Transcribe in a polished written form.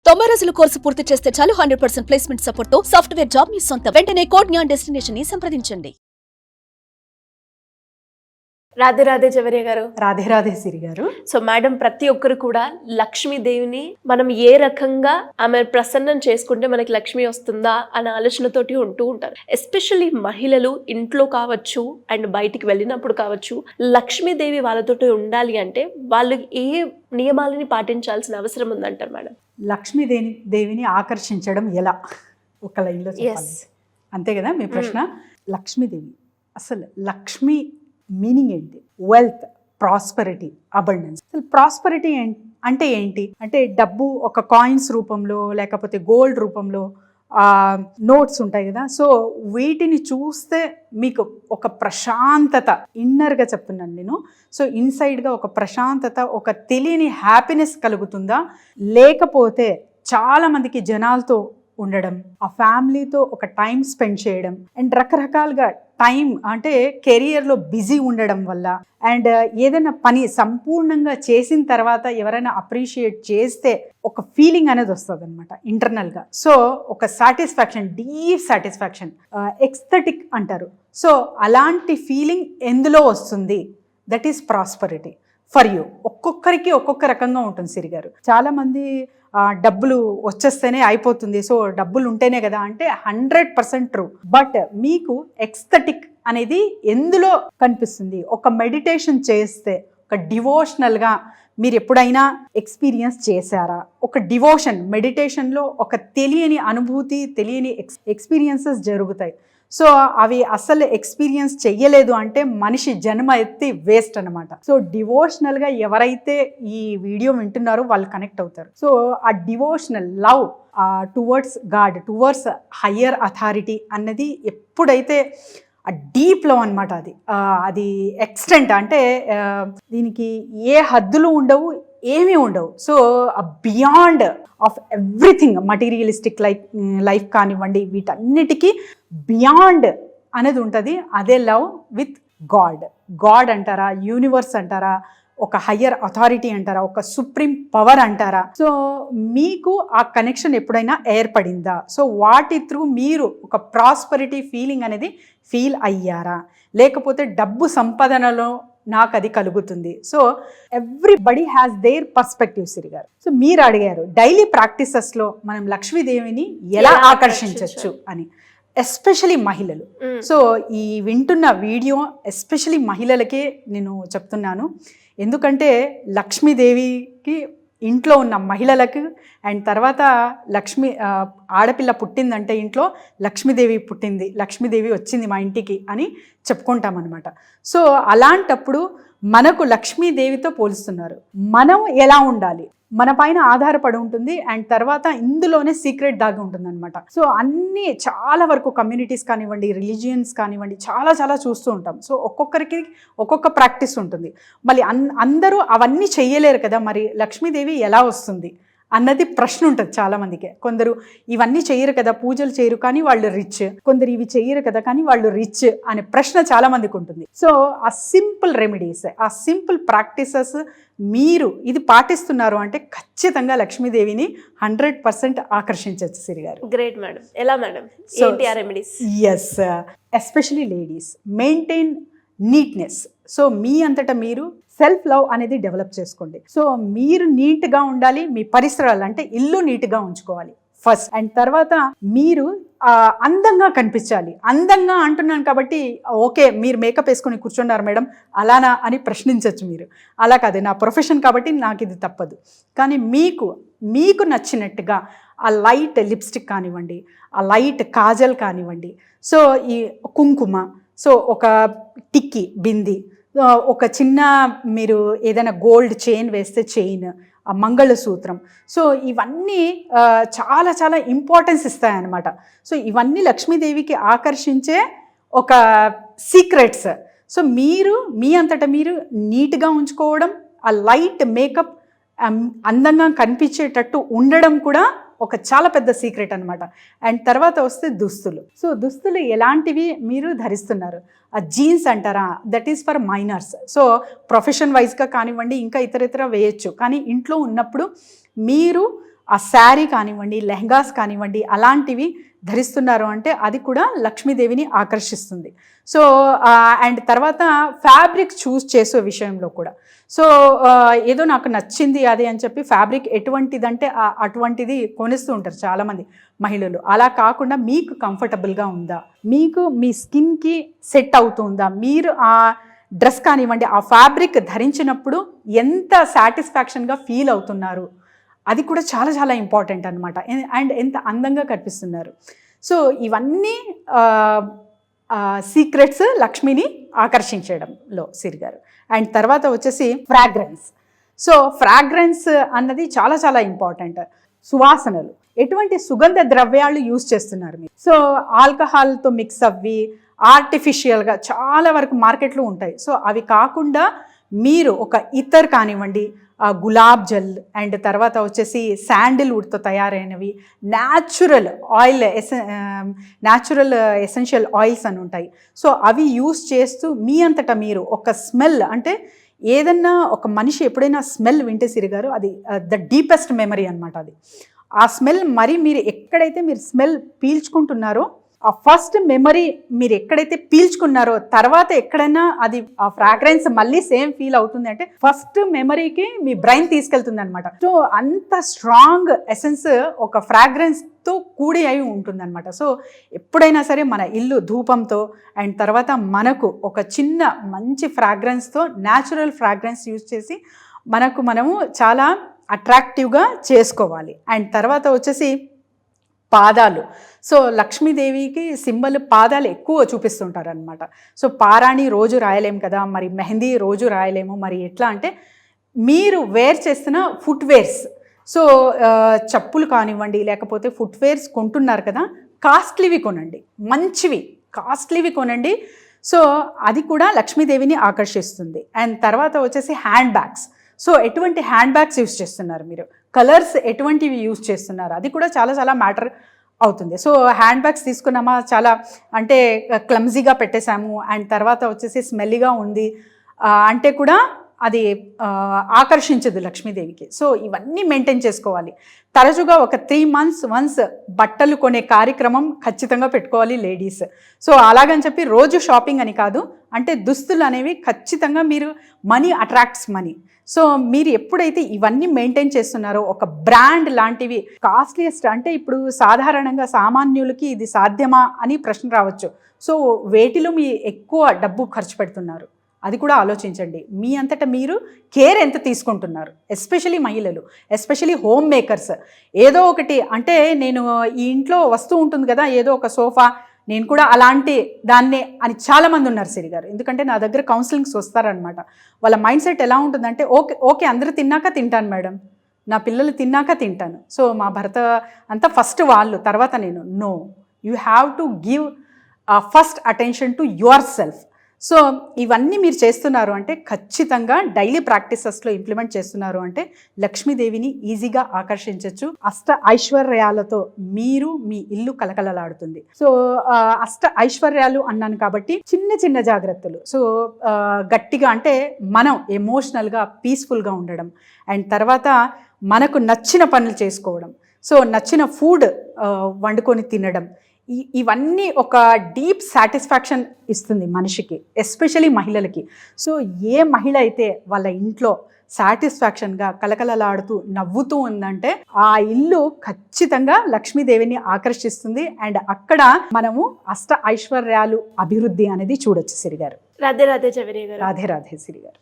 90 రోజుల కోర్సు పూర్తి చేస్తే చాలు 100% ప్లేస్మెంట్ సపోర్ట్ తో సాఫ్ట్వేర్ జాబ్ మీ సొంతం. వెంటనే కోడ్ జ్ఞాన్ డెస్టినేషన్ ని సంప్రదించండి. రాధే రాధే జవరియా గారు. రాధే రాధే సిరి గారు. సో మేడం, ప్రతి ఒక్కరు కూడా లక్ష్మీదేవిని మనం ఏ రకంగా ఆమె ప్రసన్నం చేసుకుంటే మనకి లక్ష్మి వస్తుందా అనే ఆలోచనతోటి ఉంటూ ఉంటారు. ఎస్పెషల్లీ మహిళలు ఇంట్లో కావచ్చు అండ్ బయటికి వెళ్ళినప్పుడు కావచ్చు, లక్ష్మీదేవి వాళ్ళతోటి ఉండాలి అంటే వాళ్ళు ఏ నియమాలని పాటించాల్సిన అవసరం ఉందంటారు మేడం? లక్ష్మీదేవిని ఆకర్షించడం ఎలా, ఒక లైన్లో చెప్పాలి. అంతే కదా మీ ప్రశ్న. లక్ష్మీదేవి అసలు లక్ష్మి మీనింగ్ ఏంటి? Wealth, prosperity, abundance. అసలు ప్రాస్పరిటీ అంటే ఏంటి అంటే డబ్బు ఒక కాయిన్స్ రూపంలో లేకపోతే గోల్డ్ రూపంలో నోట్స్ ఉంటాయి కదా. సో వీటిని చూస్తే మీకు ఒక ప్రశాంతత, ఇన్నర్గా చెప్తున్నాను నేను. సో ఇన్సైడ్గా ఒక ప్రశాంతత, ఒక తెలియని హ్యాపీనెస్ కలుగుతుందా? లేకపోతే చాలామందికి జనాలతో ఉండడం, ఆ ఫ్యామిలీతో ఒక టైం స్పెండ్ చేయడం అండ్ రకరకాలుగా టైం అంటే కెరియర్లో బిజీ ఉండడం వల్ల అండ్ ఏదైనా పని సంపూర్ణంగా చేసిన తర్వాత ఎవరైనా అప్రిషియేట్ చేస్తే ఒక ఫీలింగ్ అనేది వస్తుంది అనమాట ఇంటర్నల్గా. సో ఒక సాటిస్ఫాక్షన్, డీప్ సాటిస్ఫాక్షన్, ఎక్స్థెటిక్ అంటారు. సో అలాంటి ఫీలింగ్ ఎందులో వస్తుంది? That is prosperity for you. ఒక్కొక్కరికి ఒక్కొక్క రకంగా ఉంటుంది సిరి గారు. చాలామంది డబ్బులు వచ్చేస్తేనే అయిపోతుంది, సో డబ్బులు ఉంటేనే కదా అంటే 100% ట్రూ. బట్ మీకు ఎక్స్థెటిక్ అనేది ఎందులో కనిపిస్తుంది? ఒక మెడిటేషన్ చేస్తే, ఒక డివోషనల్గా మీరు ఎప్పుడైనా ఎక్స్పీరియన్స్ చేశారా? ఒక డివోషన్, మెడిటేషన్లో ఒక తెలియని అనుభూతి, తెలియని ఎక్స్పీరియన్సెస్ జరుగుతాయి. సో అవి అసలు ఎక్స్పీరియన్స్ చెయ్యలేదు అంటే మనిషి జన్మ ఎత్తి వేస్ట్ అనమాట. సో డివోషనల్గా ఎవరైతే ఈ వీడియో వింటున్నారో వాళ్ళు కనెక్ట్ అవుతారు. సో ఆ devotional love towards God, towards higher authority అన్నది ఎప్పుడైతే ఆ డీప్ లవ్ అనమాట, అది ఎక్స్టెంట్ అంటే దీనికి ఏ హద్దులు ఉండవు, ఏమీ ఉండవు. So beyond of everything, materialistic life కానివ్వండి, వీటన్నిటికీ బియాండ్ అనేది ఉంటుంది. అదే లవ్ విత్ గాడ్. గాడ్ అంటారా, యూనివర్స్ అంటారా, ఒక హయ్యర్ అథారిటీ అంటారా, ఒక సుప్రీం పవర్ అంటారా? సో మీకు ఆ కనెక్షన్ ఎప్పుడైనా ఏర్పడిందా? సో వాటి త్రూ మీరు ఒక ప్రాస్పరిటీ ఫీలింగ్ అనేది ఫీల్ అయ్యారా? లేకపోతే డబ్బు సంపాదనలో నాకు అది కలుగుతుంది. So everybody has their perspective Siri garu. So మీరు అడిగారు డైలీ ప్రాక్టీసెస్లో మనం లక్ష్మీదేవిని ఎలా ఆకర్షించవచ్చు అని, ఎస్పెషలీ మహిళలు. సో ఈ వింటున్న వీడియో ఎస్పెషలీ మహిళలకే నేను చెప్తున్నాను. ఎందుకంటే లక్ష్మీదేవికి ఇంట్లో ఉన్న మహిళలకు అండ్ తర్వాత ఆడపిల్ల పుట్టిందంటే ఇంట్లో లక్ష్మీదేవి పుట్టింది, లక్ష్మీదేవి వచ్చింది మా ఇంటికి అని చెప్పుకుంటామన్నమాట. సో అలాంటప్పుడు మనకు లక్ష్మీదేవితో పోలుస్తున్నారు. మనం ఎలా ఉండాలి మన పైన ఆధారపడి ఉంటుంది. అండ్ తర్వాత ఇందులోనే సీక్రెట్ దాగి ఉంటుంది అనమాట. సో అన్నీ చాలా వరకు కమ్యూనిటీస్ కానివ్వండి, రిలీజియన్స్ కానివ్వండి, చాలా చాలా చూస్తూ ఉంటాం. సో ఒక్కొక్కరికి ఒక్కొక్క ప్రాక్టీస్ ఉంటుంది. మళ్ళీ అందరూ అవన్నీ చెయ్యలేరు కదా, మరి లక్ష్మీదేవి ఎలా వస్తుంది అన్నది ప్రశ్న ఉంటుంది చాలామందికి. కొందరు ఇవన్నీ చేయరు కదా, పూజలు చేయరు కానీ వాళ్ళు రిచ్, కొందరు ఇవి చేయరు కదా కానీ వాళ్ళు రిచ్ అనే ప్రశ్న చాలామందికి ఉంటుంది. సో ఆ సింపుల్ రెమెడీస్, ఆ సింపుల్ ప్రాక్టీసెస్ మీరు ఇది పాటిస్తున్నారు అంటే ఖచ్చితంగా లక్ష్మీదేవిని 100% ఆకర్షించవచ్చు సిరి గారు. Great madam. ఎలా madam? Yes, especially ladies maintain neatness. So మీ అంతటా మీరు సెల్ఫ్ లవ్ అనేది డెవలప్ చేసుకోండి. సో మీరు నీట్గా ఉండాలి, మీ పరిసరాలు అంటే ఇల్లు నీట్గా ఉంచుకోవాలి ఫస్ట్. అండ్ తర్వాత మీరు అందంగా కనిపించాలి. అందంగా అంటున్నాను కాబట్టి ఓకే మీరు మేకప్ వేసుకొని కూర్చున్నారు మేడం అలానా అని ప్రశ్నించవచ్చు మీరు. అలా కాదు, నా ప్రొఫెషన్ కాబట్టి నాకు ఇది తప్పదు. కానీ మీకు నచ్చినట్టుగా ఆ లైట్ లిప్స్టిక్ కానివ్వండి, ఆ లైట్ కాజల్ కానివ్వండి, సో ఈ కుంకుమ, సో ఒక టిక్కి బింది, ఒక చిన్న మీరు ఏదైనా గోల్డ్ చైన్ వేస్తే చైన్, మంగళసూత్రం, సో ఇవన్నీ చాలా చాలా ఇంపార్టెన్స్ ఇస్తాయన్నమాట. సో ఇవన్నీ లక్ష్మీదేవికి ఆకర్షించే ఒక సీక్రెట్స్. సో మీరు మీ అంతటా మీరు నీట్గా ఉంచుకోవడం, ఆ లైట్ మేకప్ అందంగా కనిపించేటట్టు ఉండడం కూడా ఒక చాలా పెద్ద సీక్రెట్ అనమాట. అండ్ తర్వాత వస్తే దుస్తులు. సో దుస్తులు ఎలాంటివి మీరు ధరిస్తున్నారు? ఆ జీన్స్ అంటారా, that is for minors. So profession వైజ్గా కానివ్వండి, ఇంకా ఇతర వేయచ్చు. కానీ ఇంట్లో ఉన్నప్పుడు మీరు ఆ శారీ కానివ్వండి, లెహంగాస్ కానివ్వండి, అలాంటివి ధరిస్తున్నారు అంటే అది కూడా లక్ష్మీదేవిని ఆకర్షిస్తుంది. సో అండ్ తర్వాత ఫ్యాబ్రిక్ చూస్ చేసే విషయంలో కూడా సో ఏదో నాకు నచ్చింది అది అని చెప్పి ఫ్యాబ్రిక్ ఎటువంటిదంటే అటువంటిది కొనిస్తూ ఉంటారు చాలామంది మహిళలు. అలా కాకుండా మీకు కంఫర్టబుల్గా ఉందా, మీకు మీ స్కిన్కి సెట్ అవుతుందా, మీరు ఆ డ్రెస్ కానివ్వండి ఆ ఫ్యాబ్రిక్ ధరించినప్పుడు ఎంత సాటిస్ఫాక్షన్గా ఫీల్ అవుతున్నారు, అది కూడా చాలా చాలా ఇంపార్టెంట్ అనమాట. అండ్ ఎంత అందంగా కనిపిస్తున్నారు. సో ఇవన్నీ సీక్రెట్స్ లక్ష్మిని ఆకర్షించడంలో సిరిగారు. అండ్ తర్వాత వచ్చేసి ఫ్రాగ్రెన్స్. సో ఫ్రాగ్రెన్స్ అన్నది చాలా చాలా ఇంపార్టెంట్. సువాసనలు, ఎటువంటి సుగంధ ద్రవ్యాలు యూజ్ చేస్తున్నారు మీరు. సో ఆల్కహాల్తో మిక్స్ అవ్వి ఆర్టిఫిషియల్గా చాలా వరకు మార్కెట్లో ఉంటాయి. సో అవి కాకుండా మీరు ఒక ఇతర్ కానివ్వండి, గులాబ్ జల్, అండ్ తర్వాత వచ్చేసి శాండిల్వుడ్తో తయారైనవి natural oil, natural essential oils అని ఉంటాయి. సో అవి యూస్ చేస్తూ మీ అంతటా మీరు ఒక స్మెల్, అంటే ఏదన్నా ఒక మనిషి ఎప్పుడైనా స్మెల్ వింటే సిరిగారు అది ద డీపెస్ట్ మెమరీ అనమాట. అది ఆ స్మెల్ మరి మీరు ఎక్కడైతే మీరు స్మెల్ పీల్చుకుంటున్నారో ఆ ఫస్ట్ మెమరీ మీరు ఎక్కడైతే పీల్చుకున్నారో తర్వాత ఎక్కడైనా అది ఆ ఫ్రాగ్రెన్స్ మళ్ళీ సేమ్ ఫీల్ అవుతుంది అంటే ఫస్ట్ మెమరీకి మీ బ్రెయిన్ తీసుకెళ్తుంది అనమాట. సో అంత స్ట్రాంగ్ ఎసెన్స్ ఒక ఫ్రాగ్రెన్స్తో కూడి అయి ఉంటుంది అనమాట. సో ఎప్పుడైనా సరే మన ఇల్లు ధూపంతో అండ్ తర్వాత మనకు ఒక చిన్న మంచి ఫ్రాగ్రెన్స్తో న్యాచురల్ ఫ్రాగ్రెన్స్ యూజ్ చేసి మనము చాలా అట్రాక్టివ్గా చేసుకోవాలి. అండ్ తర్వాత వచ్చేసి పాదాలు. సో లక్ష్మీదేవికి సింబల్ పాదాలు ఎక్కువ చూపిస్తుంటారు అనమాట. సో పారాణి రోజు రాయలేము కదా, మరి మెహందీ రోజు రాయలేము, మరి ఎట్లా అంటే మీరు వేర్ చేస్తున్న ఫుట్వేర్స్, సో చెప్పులు కానివ్వండి లేకపోతే ఫుట్వేర్స్ కొంటున్నారు కదా, కాస్ట్లీవి కొనండి, మంచివి కాస్ట్లీవి కొనండి. సో అది కూడా లక్ష్మీదేవిని ఆకర్షిస్తుంది. అండ్ తర్వాత వచ్చేసి హ్యాండ్ బ్యాగ్స్. సో ఎటువంటి హ్యాండ్ బ్యాగ్స్ యూస్ చేస్తున్నారు మీరు, కలర్స్ ఎటువంటివి యూస్ చేస్తున్నారు, అది కూడా చాలా చాలా మ్యాటర్ అవుతుంది. సో హ్యాండ్ బ్యాగ్స్ తీసుకున్నామా చాలా అంటే క్లమ్జీగా పెట్టేశాము అండ్ తర్వాత వచ్చేసి స్మెల్లీగా ఉంది అంటే కూడా అది ఆకర్షించదు లక్ష్మీదేవికి. సో ఇవన్నీ మెయింటైన్ చేసుకోవాలి. తరచుగా ఒక 3 months వన్స్ బట్టలు కొనే కార్యక్రమం ఖచ్చితంగా పెట్టుకోవాలి లేడీస్. సో అలాగని చెప్పి రోజు షాపింగ్ అని కాదు, అంటే దుస్తులు అనేవి ఖచ్చితంగా మీరు మనీ అట్రాక్ట్స్ మనీ. సో మీరు ఎప్పుడైతే ఇవన్నీ మెయింటైన్ చేస్తున్నారో ఒక బ్రాండ్ లాంటివి కాస్ట్లీయెస్ట్, అంటే ఇప్పుడు సాధారణంగా సామాన్యులకి ఇది సాధ్యమా అని ప్రశ్న రావచ్చు. సో వేటిలో మీ ఎక్కువ డబ్బు ఖర్చు పెడుతున్నారు అది కూడా ఆలోచించండి. మీ అంతటా మీరు కేర్ ఎంత తీసుకుంటున్నారు, ఎస్పెషలీ మహిళలు, ఎస్పెషలీ హోమ్ మేకర్స్. ఏదో ఒకటి అంటే నేను ఈ ఇంట్లో వస్తువు ఉంటుంది కదా, ఏదో ఒక సోఫా నేను కూడా అలాంటి దాన్నే అని చాలామంది ఉన్నారు సిరిగారు. ఎందుకంటే నా దగ్గర కౌన్సిలింగ్స్ వస్తారనమాట. వాళ్ళ మైండ్ సెట్ ఎలా ఉంటుందంటే ఓకే అందరూ తిన్నాక తింటాను మేడం, నా పిల్లలు తిన్నాక తింటాను, సో మా భర్త అంతా ఫస్ట్ వాళ్ళు తర్వాత నేను. No, you have to give first attention to yourself. So ఇవన్నీ మీరు చేస్తున్నారు అంటే ఖచ్చితంగా డైలీ ప్రాక్టీసెస్లో ఇంప్లిమెంట్ చేస్తున్నారు అంటే లక్ష్మీదేవిని ఈజీగా ఆకర్షించవచ్చు. అష్ట ఐశ్వర్యాలతో మీరు మీ ఇల్లు కలకలలాడుతుంది. సో అష్ట ఐశ్వర్యాలు అన్నాను కాబట్టి చిన్న చిన్న జాగ్రత్తలు. సో గట్టిగా అంటే మనం ఎమోషనల్గా పీస్ఫుల్గా ఉండడం అండ్ తర్వాత మనకు నచ్చిన పనులు చేసుకోవడం, సో నచ్చిన ఫుడ్ వండుకొని తినడం, ఇవన్నీ ఒక డీప్ సాటిస్ఫాక్షన్ ఇస్తుంది మనిషికి, ఎస్పెషలీ మహిళలకి. సో ఏ మహిళ అయితే వాళ్ళ ఇంట్లో సాటిస్ఫాక్షన్గా కలకలలాడుతూ నవ్వుతూ ఉందంటే ఆ ఇల్లు ఖచ్చితంగా లక్ష్మీదేవిని ఆకర్షిస్తుంది. అండ్ అక్కడ మనము అష్ట ఐశ్వర్యాలు అభివృద్ధి అనేది చూడొచ్చు సిరిగారు. రాధే రాధే జవేరియా గారు. రాధే రాధే సిరిగారు.